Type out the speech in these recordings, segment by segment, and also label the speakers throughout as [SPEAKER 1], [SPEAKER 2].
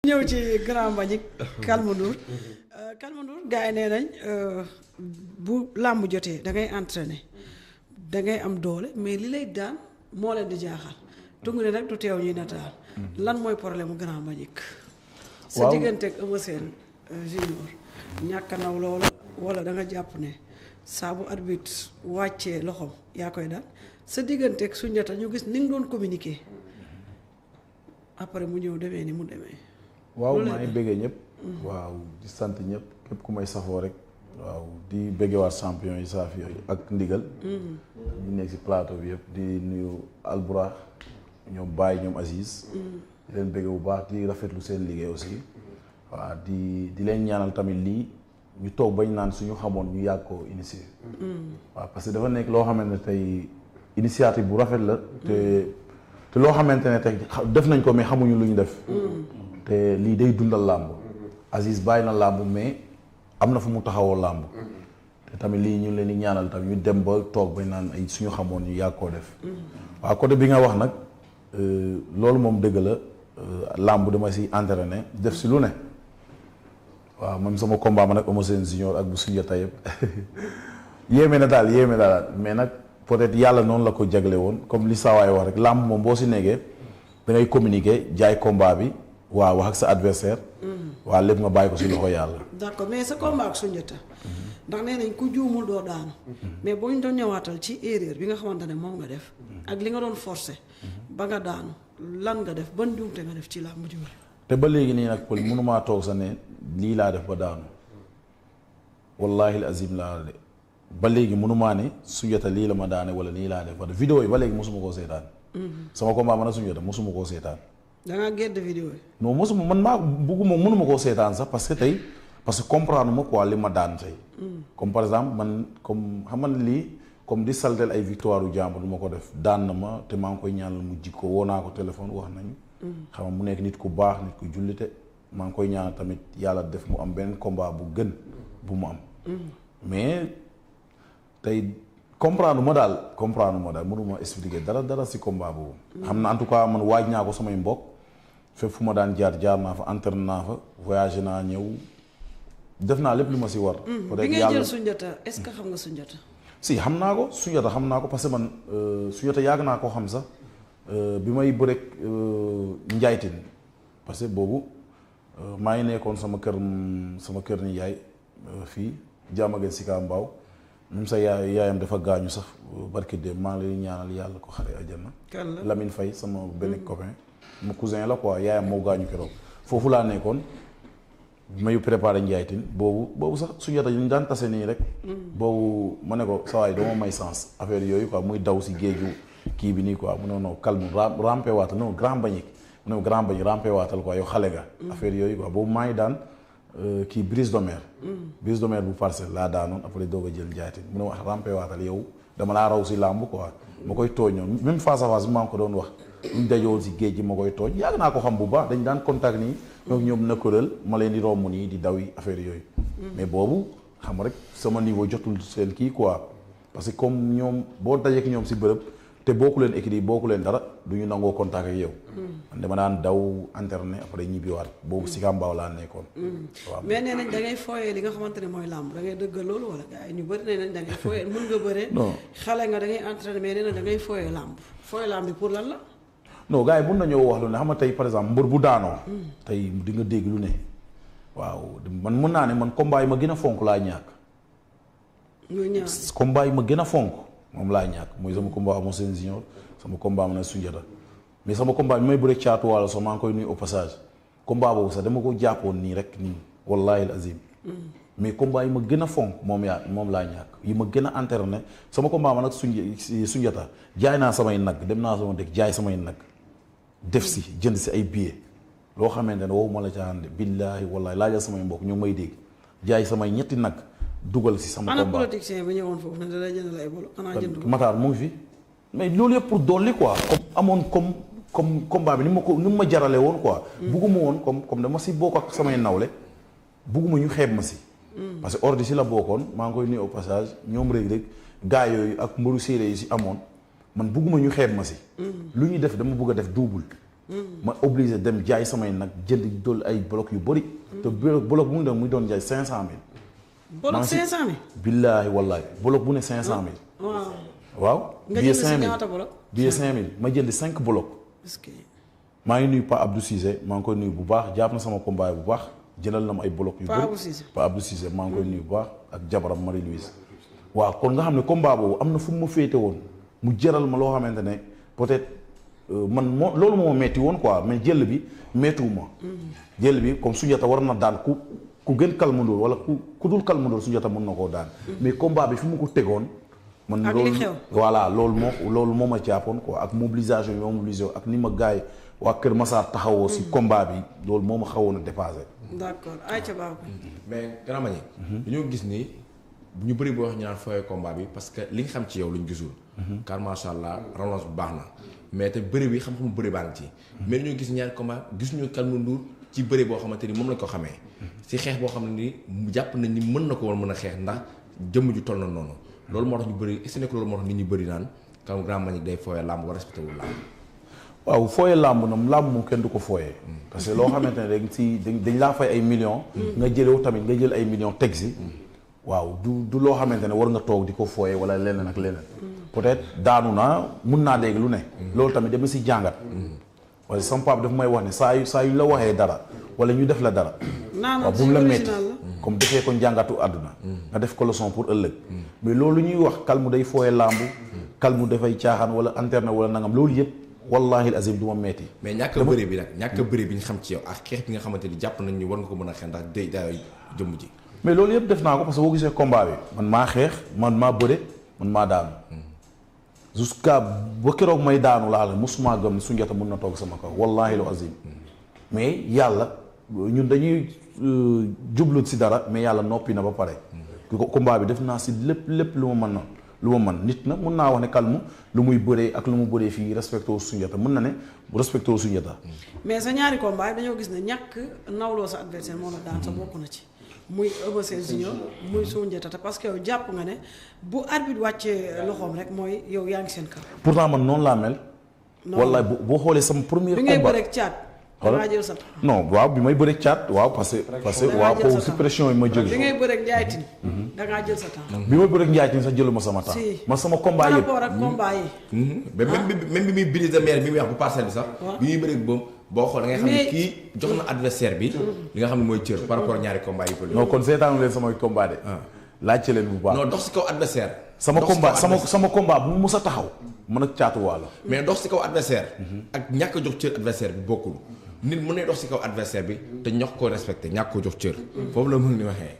[SPEAKER 1] ñëw ci Grand Mbagnick Calme Ndour Calme Ndour gars yi nee nañ bu làmb jotee da ngay entraîner da ngay am doole mais li lay daan moo leen di jaaxal tungu ne nag du teew ñuy nataal lan mooy problème mu Grand Mbagnick sa diggante ak Eumeu Sène junior ñàkk naw loola wala da nga jàpp ne saa bu arbitre wàccee loxoom yaa koy daan sa diggante ak Soundiata ñu gis ni nga doon communiquer après mu ñëw demee ni mu demee.
[SPEAKER 2] waaw maa ngi bëggee ñëpp. waaw di sant ñëpp képp ku may safoo rek. waaw di bëggewaat champion yi saaf yooyu ak ndigal. ñu nekk si plateau bi yëpp di nuyu Alburax ñoom Baye ñoom Aziz. di leen bëgge bu baax di rafetlu seen liggéey aussi. waaw di leen ñaanal tamit lii ñu toog bañ naan suñu xamoon ñu yàgg ko initier. waaw parce que dafa nekk loo xamante ne tey initiative bu rafet la. te loo xamante ne tey def nañ ko mais xamuñu lu ñu def. te lii day dundal làmb. Aziz bàyyi na làmb mais am na fu mu taxawoo làmb. te tamit lii ñu leen di ñaanal tamit ñu dem ba toog ba naan ay suñu xamoon ñu yàgg koo def. waaw côté bi nga wax nag loolu moom dëgg la làmb dama si entraîné def si lu ne. waaw même sama combat ma nag Eumeu Sène junior ak bu Soundiata yëpp yéeme na daal mais nag peut-être yàlla noonu la ko jagle woon comme li saawaay wax rek làmb moom boo si nekkee da ngay communiquer jaay combat bi. waaw wax ak sa adversaire. waaw lépp nga bàyyi ko si loxo yàlla.
[SPEAKER 1] d'accord mais sa combat ak Soundiata. ndax nee nañ ku juumul doo daanu. mais boo ñu doon ñëwaatal ci erreur bi nga xamante ne moom nga def. ak li nga doon forcer. ba nga daanu lan nga def ban juumte nga def ci làmb ji.
[SPEAKER 2] te ba léegi nii nag Pël mënumaa toog sa ne lii laa def ba daanu wallaahi azim laa de ba léegi mënumaa ne Soundiata lii la ma daane wala lii laa def ba vidéo yi ba léegi mosuma koo seetaan. sama combat man a Soundiata mosuma koo seetaan.
[SPEAKER 1] da ngaa gedd vidéo yi.
[SPEAKER 2] non mosuma man maa bugguma mënuma koo seetaan sax parce que tey parce que comprendre ma quoi li ma daan tey. comme par exemple man comme xam nga lii comme di saltel ay victoire u jàmbur du ma ko def daan na ma te maa ngi koy ñaanal mu jikko woo naa ko téléphone wax nañu. xam nga mu nekk nit ku baax nit ku jullite maa ngi koy ñaanal tamit yàlla def mu am benn combat bu gën bu mu am. mais tey. comprendre ma daal mënuma expliquer dara si combat boobu. xam na en tout cas man waaj naa ko samay mbokk fépp fu ma daan jaar naa fa entraîné naa fa voyagé naa ñëw def naa lépp lu ma si war.
[SPEAKER 1] peut-être bi ngay jël Soundiata est-ce que xam nga Soundiata.
[SPEAKER 2] si xam naa ko Soundiata xam naa ko parce que man Soundiata yàgg naa koo xam sax bi may bëreeg njaaytin parce que boobu maa ngi nekkoon sama kër ni yaay fii Diamaguène Sicap Mbao. même sa yaayam dafa gaañu sax barki de maa ngi lay ñaanal yàlla ko xare àjjana. kan la Lamine Faye sama benn copain. ma cousin la quoi yaayam moo gaañu keroog. foofu laa nekkoon mayu préparé njaaytin boobu sax Soundiata ñu daan tase nii rek. boobu ma ne ko sa waay dama may sens affaire yooyu quoi muy daw si géeju kii bi nii quoi mu ne non calme rampé waatal non Grand Mbagnick mu ne Grand Mbagnick rampé waatal quoi yow xale nga. affaire yooyu quoi boobu maa ngi daan. kii Brise de Mer. Brise de Mer bu Parcelles laa daanoon après doog a jël njaaytin mu ne wax rampé waatal yow dama laa raw si làmb quoi ma koy tooñoon même face à face bi maa ngi ko doon wax ñu dajowoon si géej gi ma koy tooñ yàgg naa ko xam bu baax dañ daan contact nii ñoom nëkkalal ma leen di romb nii di daw yi affaire yooyu mais boobu xam nga rek sama niveau jotul seen kii quoi parce que comme ñoom boo dajeek ñoom si bërëb te bokku leen écrit bokku leen dara du ñu nangoo contact ak yow. man dama daan daw internet après ñibbiwaat boobu Sicap Mbao laa nekkoon. waaw
[SPEAKER 1] mais nee nañ da ngay fooyee li nga xamante ne mooy làmb da ngay dëggal loolu wala gars yi ñu bëri nee nañ da ngay fooyee mën nga bëree. non xale nga da ngay entraîné mais nee nañ da ngay fooyee làmb fooyee làmb bi pour lan la.
[SPEAKER 2] non gars yi mun nañoo wax lu ne xam nga tey par exemple mbër bu daanoo. tey di nga dégg lu ne. waaw man mën naa ne man combat yi ma gën a fonk laa ñàkk. combat yi ma gën a fonk. moom laa ñàkk mooy sama combat Eumeu Sène junior sama combat am na Soundiata mais sama combat bi may bëre caatu waalo sax maa ngi koy nuyu au passage combat boobu sax dama ko jàppoon nii rek nii wallahi azim mais combat yi ma gën a fonk moom laa ñàkk yi ma gën a entraîné sama combat ma nag Soundiata jaay naa samay nag dem naa sama dëkk jaay samay nag def si jënd si ay billets loo xamante ne wow ma la caaxaan billaahi wallahi laajal samay mbokk ñu may dégg jaay samay ñetti nag dugal si sama combat
[SPEAKER 1] ana politicien bi ñëwoon foofu ne da lay jëndal ay bolo xanaa jënd ko
[SPEAKER 2] Matar mu ngi fi mais loolu yëpp pour dolli quoi comme amoon comme combat bi ni ma jarale woon quoi bugguma woon comme dama si bokk ak samay nawle bugguma ñu xeeb ma si parce que ordi si la bokkoon maa ngi koy nuyu au passage ñoom rek gaa yooyu ak mbaru séeréer yi si amoon man bugguma ñu xeeb ma si lu ñu def dama bëgg a def double ma obligé dem jaay samay nag jënd dool ay bloc yu bëri. te bloc bu mu doon muy doon jaay 500000.
[SPEAKER 1] bloc 500000.
[SPEAKER 2] billaahi wallaahi bloc bu ne 500000.
[SPEAKER 1] waaw.
[SPEAKER 2] waaw.
[SPEAKER 1] nga
[SPEAKER 2] billet
[SPEAKER 1] jënd si
[SPEAKER 2] 5000
[SPEAKER 1] ñaata bloc.
[SPEAKER 2] billet 5000 ma jënd 5 bloc.
[SPEAKER 1] est-ce que.
[SPEAKER 2] maa ngi nuyu Pa Abdou Cissé maa ngi koy nuyu bu baax jàpp na sama combat bu baax jëlal na ma ay bloc yu
[SPEAKER 1] Pa
[SPEAKER 2] bëri
[SPEAKER 1] Abdou Cissé.
[SPEAKER 2] Pa Abdou Cissé maa ngi koy nuyu bu baax ak jabaram Marie Louise. waaw kon nga xam ne combat boobu am na fu mu ma féete woon mu jëral ma loo xamante ne peut-être man moo loolu moo ma metti woon quoi mais jël bi mettiwuma jël bi comme Soundiata war na daan ku gën Kalmandoor wala ku dul Kalmandoor Soundiata mën na koo daan mais combat bi fi mu ko tegoon man
[SPEAKER 1] ak
[SPEAKER 2] loolu
[SPEAKER 1] li xew.
[SPEAKER 2] voilà loolu moo ma jàppoon quoi ak mobilisation yi ma mobilisé ak ni ma gars yi waa Kër Massar taxawoo si combat bi loolu moo ma xawoon a dépassé.
[SPEAKER 1] d'accord ayca baax
[SPEAKER 3] mais Grand Mbagnick dañoo gis ni ñu bëri boo wax ñu naan fooyee combat bi parce que li nga xam ci yow luñ gisul. car macha allah relance bu baax na mais te bëri bi xam-xamu bëri baa ngi ci. mais dañoo gis ñaari combat gis ñu Kalmandoor ci bëri boo xamante ni moom lañ ko xamee. si xeex boo xam ne ni jàpp nañ ni mën na ko war mën a xeex ndax jëmm ju toll na noonu. loolu moo tax ñu bëri est-ce que nekk loolu moo tax nit ñu bëri naan kan Grand Mbagnick day fooyee làmb war respecté wul làmb.
[SPEAKER 2] waaw fooyee làmb làmb moom kenn du ko fooyee. parce que loo xamante ne dañ laa fay ay millions. nga jëlew tamit nga jël ay millions teg si. waaw du loo xamante ne war nga toog di ko fooyee wala leneen ak leneen. peut-être daanu naa mun naa dégg lu ne. loolu tamit dama si jàngat. wala sama papa daf may wax ne saa yu la waxee dara wala ñu def la dara. waaw bu mu la metti comme defee ko njàngatu àdduna. nga def ko leçon pour ëllëg. mais loolu ñuy wax kalmu day fooyee làmb. kalmu dafay caaxaan wala interne wala nangam loolu yëpp wallahi azim du ma metti.
[SPEAKER 3] mais ñàkk a bëri bi nag ñàkk a bëri bi ñu xam ci yow ak xeex bi nga xamante ni jàpp nañ ni war nga ko mën a xeex ndax day jëmm ji.
[SPEAKER 2] mais loolu yëpp def naa ko parce que boo gisee combat bi man maa xeex man maa bëre man maa daanu. jusqu'à ba keroog may daanu laa la mosuma gëm ne Soundiata mën na toog sama kaw wallahi lu azim. mais yàlla ñun dañuy jublu si dara mais yàlla noppi na ba pare. combat bi def naa si lépp lu ma mën nit na mun naa wax ne kalmu lu muy bëree ak lu mu bëree fii respecté wu Soundiata mën na ne bu respecté wu Soundiata.
[SPEAKER 1] mais sa ñaari combat dañoo gis ne ñàkk nawloo sa adversaire moo la daan sa bokk na ci. muy Eumeu Sène Junior muy Soundiata parce que yow jàpp nga ne bu arbitre wàccee loxoom rek mooy yow yaa ngi seen kaw.
[SPEAKER 2] pourtant man noonu laa mel. wallaay boo xoolee sama premier combat
[SPEAKER 1] bi ngay bëreeg caat. dangaa jël sa temps.
[SPEAKER 2] non waaw bi may bëreeg caat waaw parce que waaw foofu si pression yi ma jógee.
[SPEAKER 1] bi ngay bëreeg Ndiaye Tine. dangaa jël sa temps.
[SPEAKER 2] bi may bëreeg Ndiaye Tine sax jëluma sama temps. man sama combat yëpp
[SPEAKER 1] par rapport ak combat yi.
[SPEAKER 3] même bi muy brise de mer bi muy wax bu parcelle bi sax. bi muy bëreeg boobu. boo xool da ngay xam ne kii jox na adversaire bi li nga xam ne mooy cër par rapport ñaari combat yi ko
[SPEAKER 2] non kon seetaanu leen samay combat de laajte leen bu baax
[SPEAKER 3] non dox si kaw adversaire
[SPEAKER 2] sama combat bu mu mus a taxaw mën ak caatu waalo
[SPEAKER 3] mais dox si kaw adversaire ak ñàkk a jox cër adversaire bi bokkul nit mën na dox si kaw adversaire bi te ñox koo respecté ñàkk ko jox cër foofu la mën ni waxee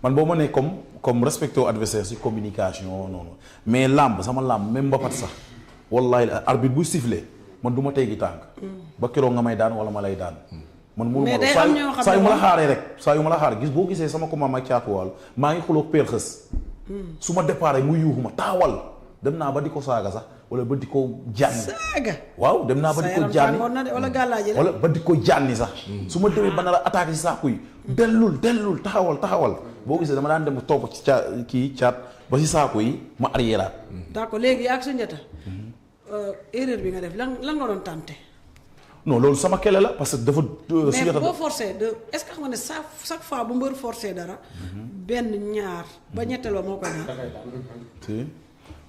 [SPEAKER 2] man boo ma ne comme respecté wu adversaire si communication noonu mais làmb sama làmb même mbapat sax wallahi arbitre bu sifflé man du ma teggi tànk ba keroog nga may daan wala ma lay daan man mënu ma saa yu ma la xaaree rek saa yu ma la xaaree gis boo gisee sama combat ma caatuwaal maa ngi xuloog peer xës su ma départ mu yuuxu ma taawal dem naa ba di ko saaga sax wala ba di ko jànni
[SPEAKER 1] saaga
[SPEAKER 2] waaw dem naa ba di ko jànni
[SPEAKER 1] wala gàllaaji la
[SPEAKER 2] wala ba di ko jànni sax su ma demee ba nar a attaqué si saaku yi dellul taxawal boo gisee dama daan dem topp ci caat ba si saaku yi ma arriéraat
[SPEAKER 1] d'accord léegi ak Soundiata erreur bi nga def lan nga doon tànte.
[SPEAKER 2] non loolu sama kele la parce que dafa.
[SPEAKER 1] mais boo forcé est-ce que xam nga ne chaque fois bu mbër forcé dara. benn ñaar ba ñetteeloo moo koy daan.
[SPEAKER 2] si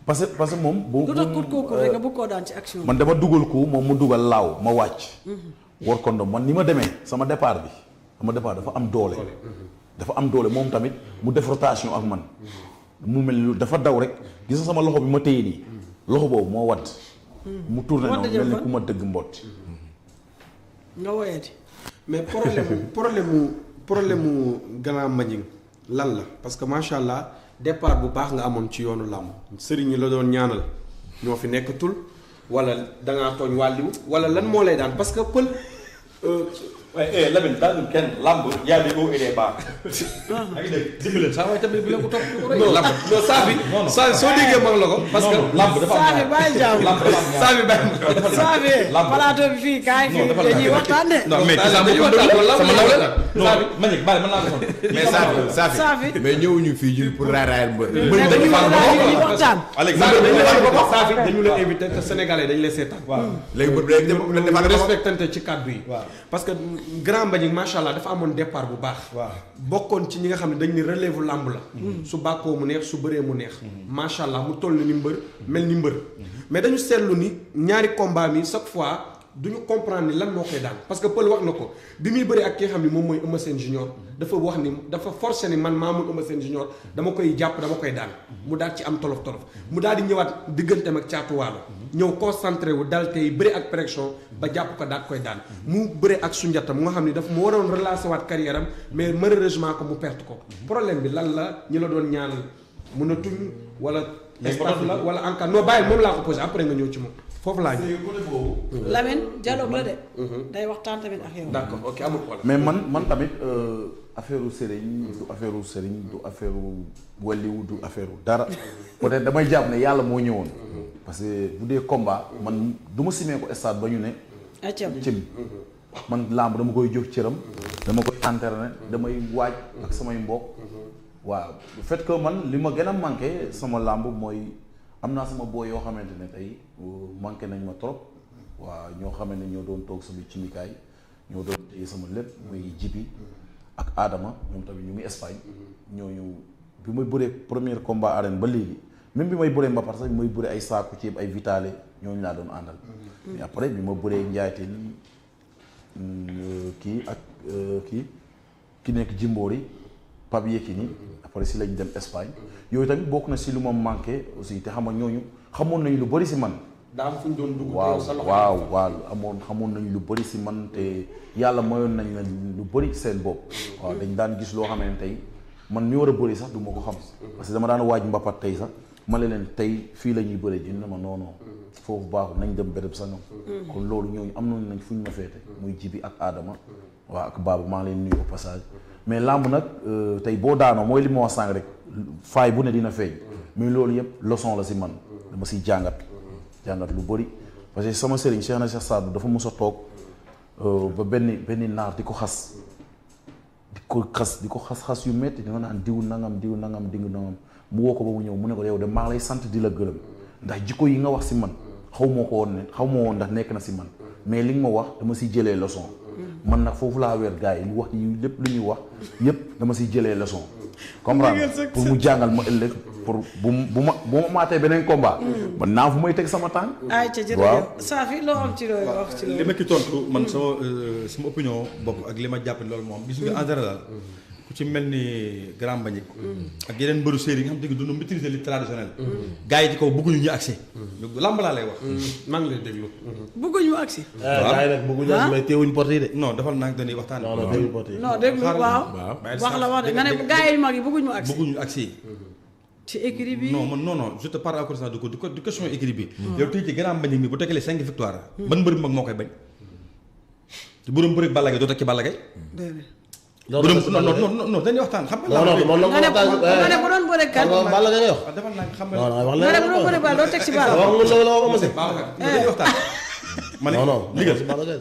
[SPEAKER 2] parce que moom.
[SPEAKER 1] lu tax kooku rek nga bëgg koo daan ci action
[SPEAKER 2] man dama dugal ko moom mu dugal laaw ma wàcc. war ko man ni ma demee sama départ dafa am doole. dafa am doole moom tamit mu def rotation ak man. mu mel ni dafa daw rek gis nga sama loxo bi ma téye nii. loxo boobu moo wadd. mu tourné noonu mel ni ku ma dëgg mbott.
[SPEAKER 1] nga woyati.
[SPEAKER 4] mais problème mu Grand Mbagnick lan la parce que macha allah départ bu baax nga amoon ci yoonu làmb sëriñ ñi la doon ñaanal ñoo fi nekkatul wala dangaa tooñ wàlliwu wala lan moo lay daan parce que pël.
[SPEAKER 5] waaye Lamine daanul kenn lamb y a des hauts et des bas. yaa ngi dégg dimbali saa waay tamit bu leen ko topp ko rek.
[SPEAKER 4] lamb non saa soo déggee mag la ko. parce que
[SPEAKER 5] lamb dafa am
[SPEAKER 1] saa bi bàyyi jàmm
[SPEAKER 5] lamb dafa am
[SPEAKER 4] saa bi bàyyi
[SPEAKER 1] saa bi plateau bi fii kaay fii dañuy waxtaan de.
[SPEAKER 4] non mais sama nawle la
[SPEAKER 5] Manick bàyyi mën naa ko sonn.
[SPEAKER 3] mais Safi mais ñëwuñu fii ñun pour raayal mbër.
[SPEAKER 1] mais dañuy waxtaan.
[SPEAKER 4] Safi dañu la invité te Sénégalais dañu lay seetaan.
[SPEAKER 3] léegi mbër bi
[SPEAKER 4] ñu respectante ci kàddu yi. parce que Grand Mbagnick macha allah dafa amoon départ bu baax. bokkoon ci ñi nga xam ne dañ ni relève làmb la. su bàkkoo mu neex su bëree mu neex. macha allah mu toll ni mbër mel ni mbër. mais dañu seetlu ni ñaari combat mi chaque fois duñu comprendre ni lan moo koy daan parce que Pël wax na ko bi muy bëri ak ki nga xam ne moom mooy Eumeu Sène junior dafa wax ni dafa forcé ni man maa mun Eumeu Sène junior dama koy jàpp dama koy daan mu daal ci am tolof mu daal di ñëwaat digganteem ak Caatu Waalo ñëw concentré wu dal tey bëri ak pression ba jàpp ko daal koy daan mu bëri ak Sunjata mu nga xam ne daf mu waroon relancer waat carrière am mais malheureusement que mu perte ko problème bi lan la ñi la doon ñaanal mun a tuñ wala staff la wala en cas non bàyyi moom laa ko posé après nga ñëw ci moom foofu laa ñu.
[SPEAKER 1] Lamine dialogue la de. day waxtaan tamit ak yow.
[SPEAKER 4] d'accord ok amul problème.
[SPEAKER 2] mais man tamit affaire u sëriñ du affaire u sëriñ du affaire u waliwu du affaire u dara peut-être damay jàpp ne yàlla moo ñëwoon. parce que bu dee combat man du ma simee ko stade ba ñu ne. cëm man làmb dama koy jox cëram. dama koy entraîner damay waaj ak samay mbokk. waaw le fait que man li ma gën a manqué sama làmb mooy am naa sama booy yoo xamante ne tey manqué nañ ma trop waaw ñoo xamante ne ñoo doon toog sama cimikaay ñoo doon téye sama lépp muy jibi ak Adama ñoom tamit ñu ngi Espagne ñooñu bi may bëree premier combat arène ba léegi même bi may bëree mbapat sax bi may bëree ay saaku ceeb ay vitale ñooñu laa doon àndal mais après bi ma bëree njaayteen kii ak ki nekk Jimbori Pape Yekini après si lañ dem Espagne yooyu tamit bokk na si lu ma manqué aussi te xam nga ñooñu xamoon nañu lu bëri si man.
[SPEAKER 4] daa am fu ñu doon dugg.
[SPEAKER 2] waaw xamoon nañu lu bëri si man te yàlla mayoon nañ la lu bëri seen bopp. waaw dañ daan gis loo xam ne tey man mi war a bëri sax du ma ko xam. parce que dama daan waaj mbapat tey sax ma leen tey fii la ñuy bëri ji ne ma non foofu baaxul nañ dem béréb sangam. kon loolu ñooñu am nañ fu ñu ma féete muy Jibi ak Adama waaw ak Baba maa ngi leen nuyu au passage. mais làmb nag tey boo daanoo mooy li ma wax sànq rek faay bu ne dina feeñ mais loolu yëpp leçon la si man dama siy jàngat lu bëri parce que sama sëriñ Cheikh na Cheikh Sadou dafa mus a toog ba benn naar di ko xas yu métti di nga naan diw nangam mu woo ko ba mu ñëw mu ne ko yow de maa ngi lay sant di la gërëm ndax jikko yi nga wax si man xaw ma woon ndax nekk na si man mais li nga ma wax dama siy jëlee leçon man nag foofu laa weer gars yi lu wax yi lépp lu ñuy wax yépp dama siy jëlee leçon comprendre pour mu jàngal ma ëllëg pour bu ma maatee beneen combat man naa fu may teg sama tànk
[SPEAKER 1] ay ca jërëjëf Safi loo am ci looy wax ci loolu
[SPEAKER 5] li ma ci tontu man sama opinion bopp ak li ma jàpp loolu moom gis nga en général ku ci mel ni Grand Mbagnick ak yeneen mbëru séeréer yi nga xam te ne dañoo maîtriser li traditionnel gars yi ci kaw bëgguñu ñu agsi lamb laa lay wax
[SPEAKER 4] maa ngi lay déglu
[SPEAKER 1] bëgguñu agsi
[SPEAKER 6] gars yi nag bëgguñu agsi mais teewuñ porte yi de
[SPEAKER 5] non defal naa dañuy waxtaan
[SPEAKER 6] non teewuñ porte yi
[SPEAKER 1] non déglu waaw wax la wax de nga ne gars yi mag yi bëgguñu agsi ci écrit bi
[SPEAKER 5] non je te parle encore ça du question écrit bi yow tey ci Grand Mbagnick mi bu tekkalee 5 victoire ban mbër bi mag moo koy bañ te bu doon bëri Balla Gaye doo teg ci Balla Gaye non dañuy waxtaan xam nga.
[SPEAKER 1] nga ne bu doon bëre kan.
[SPEAKER 6] Balla Gaye wax.
[SPEAKER 5] defal naa xam
[SPEAKER 1] nga ne bu doon bëre Balla doo teg ci Balla.
[SPEAKER 6] wax nga la wax ma se.
[SPEAKER 5] dañuy waxtaan. ma ne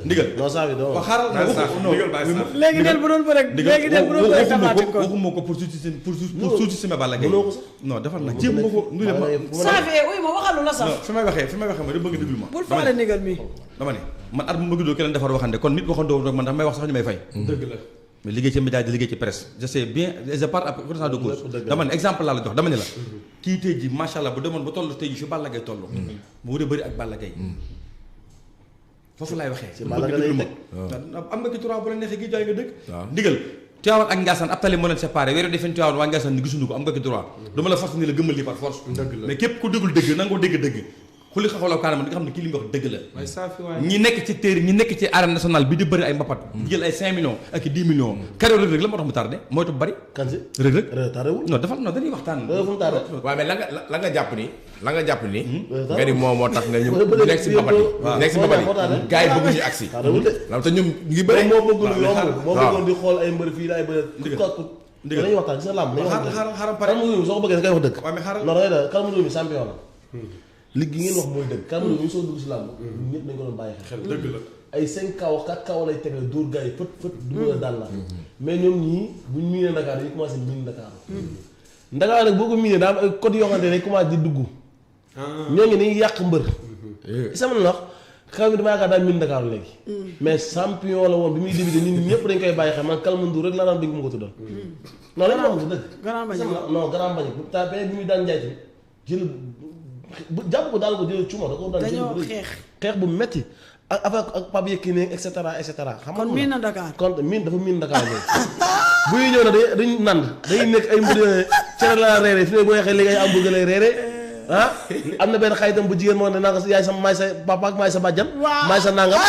[SPEAKER 5] ndigal
[SPEAKER 6] non saa bi doo
[SPEAKER 5] wax xaaral
[SPEAKER 1] léegi del bu doon bëre léegi del bu doon bëre tamaate ko
[SPEAKER 5] waxuma ko pour sous-estimer Balla Gaye non defal naa jéem ma ko nuyul ma
[SPEAKER 1] Safi uy ma waxalu la sax
[SPEAKER 5] fi may waxee ma da bëgg déglu ma
[SPEAKER 1] bul faale ndigal mi
[SPEAKER 5] dama ne man at mu bëgg doo keneen defar waxande kon nit waxandoo rek man ndax may wax sax ñu may fay
[SPEAKER 4] dëgg la
[SPEAKER 5] mais liggéey ci média di liggéey ci presse je sais bien je parle après connaissance de cause dama ne exemple laa la jox dama ne la kii tey ji macha allah bu demoon ba toll tey ji fi Balla Gaye toll mu war a bëri ak Balla Gaye foofu laay waxee am nga ci droit bu la neexee gi jaay nga dëkk ndigal Tivaouane ak Ndiassane ab tali moo leen séparé weeru defen Tivaouane waa Ndiassane ni gisuñu ko am nga ci droit dama la force ni la gëmmal lii par force mais képp ku déggul dëgg nangoo dëgg xuli xaxalaw kaanam di nga xam ne kii li nga wax dëgg la ñi nekk ci téere ñi nekk ci arène nationale bi di bëri ay mbapat di jël ay 5 millions ak 10 millions carrière Reug Reug la moo tax mu tardé mooy tax bari
[SPEAKER 6] kan si
[SPEAKER 5] Reug Reug
[SPEAKER 6] tardewul
[SPEAKER 5] non dafa non dañuy waxtaan
[SPEAKER 3] waaw mais la nga jàpp ni nga ni moo tax nga ñu nekk si mbapat yi nekk si mbapat yi gars yi bëgguñu agsi lam te ñoom ñu ngi bëri
[SPEAKER 6] moo bëggul yomb moo bëggoon di xool ay mbër fii laay bëri dañuy waxtaan gis nga làmb
[SPEAKER 5] xaaral pare
[SPEAKER 6] kan mu soo ko bëggee da ngay wax dëgg
[SPEAKER 5] waaw mais xaaral
[SPEAKER 6] non da kan mu mi champion la li gi ngeen wax mooy dëgg kan mu ñu soo dugg si làmb ñëpp dañ ko doon bàyyi xel
[SPEAKER 4] dëgg la
[SPEAKER 6] ay 5 kaw 4 kaw lay tegal dóor gars yi fët du mën a daan la mais ñoom ñii buñ miinee Dakar dañuy commencé miin Dakar Dakar nag boo ko miinee daa am ay code yoo xamante ne dañ commencé di dugg ñoo ngi dañuy yàq mbër sama la wax xew mi dama yaakaar daal miin Dakar léegi mais champion la woon bi muy débuté nit ñëpp dañ koy bàyyi xel man Kalmandour rek laa daan bëgg mu ko tuddal non lañ wax dëgg
[SPEAKER 1] Grand Mbagnick
[SPEAKER 6] non Grand Mbagnick ta bi muy daan njaaytin jël jàpp ko daal ko jël cuma da ko daan
[SPEAKER 1] dañoo
[SPEAKER 6] jël xeex bu metti ak ak Pape Yekini et cetera xam nga
[SPEAKER 1] kon miin na Dakar
[SPEAKER 6] kon miin dafa miin Dakar léegi buy ñëw na dañ nand day nekk ay mbir cere la reere fi ne boo waxee léegi ay hamburger lay reere ah am na benn xayitam bu jigéen moo ne naa ko yaay sa maay sa papa ak maay sa bàjjan maay sa nangam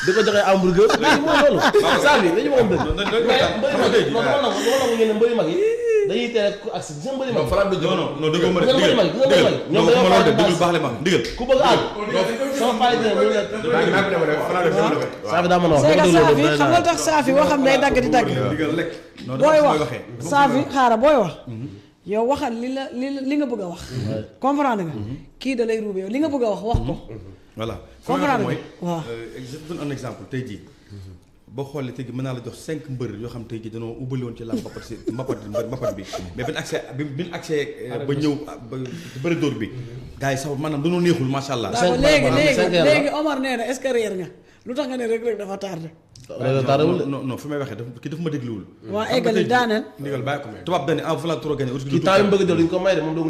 [SPEAKER 6] di ko joxee hamburger léegi mooy loolu saa bi dañu waxoon dëgg mais mbëri mag yi non dama nangu ngeen ne mbëri mag yi dañuy tere ku agsi gis nga mbëri mag
[SPEAKER 5] non dëggoo ma
[SPEAKER 6] mbëri mag ñoom dañoo
[SPEAKER 5] ma déglu baax le ma ndigal
[SPEAKER 6] ku bëgg àgg sama faay dina mu ne saa bi daa mën a wax
[SPEAKER 1] c'est que Safi xam nga tax Safi waxam day dagg di dagg booy wax Safi xaaral booy wax yow waxal li nga bëgg a wax comprendre nga kii da lay ruube yow li nga bëgg a wax ko
[SPEAKER 5] voilà
[SPEAKER 1] comprendre
[SPEAKER 5] mooy
[SPEAKER 1] waaw
[SPEAKER 5] je donne un exemple tey jii boo xoolee tey jii mën naa la jox 5 mbër yoo xam tey jii dañoo ubbali woon ci la mbapat bi mais bi ñu accès ba ñëw ba bëri dóor bi gars yi sax maanaam dañoo neexul macha allah.
[SPEAKER 1] léegi Omar nee na est-ce que réer nga lu tax nga ne rek dafa tardé.
[SPEAKER 5] non fi may waxee kii dafa ma dégluwul.
[SPEAKER 1] waa eggali daaneel.
[SPEAKER 5] ndigal bàyyi ko tubaab dañu en voulant trop gagner.
[SPEAKER 6] kii temps yi mu bëgg a jël duñ ko may de moom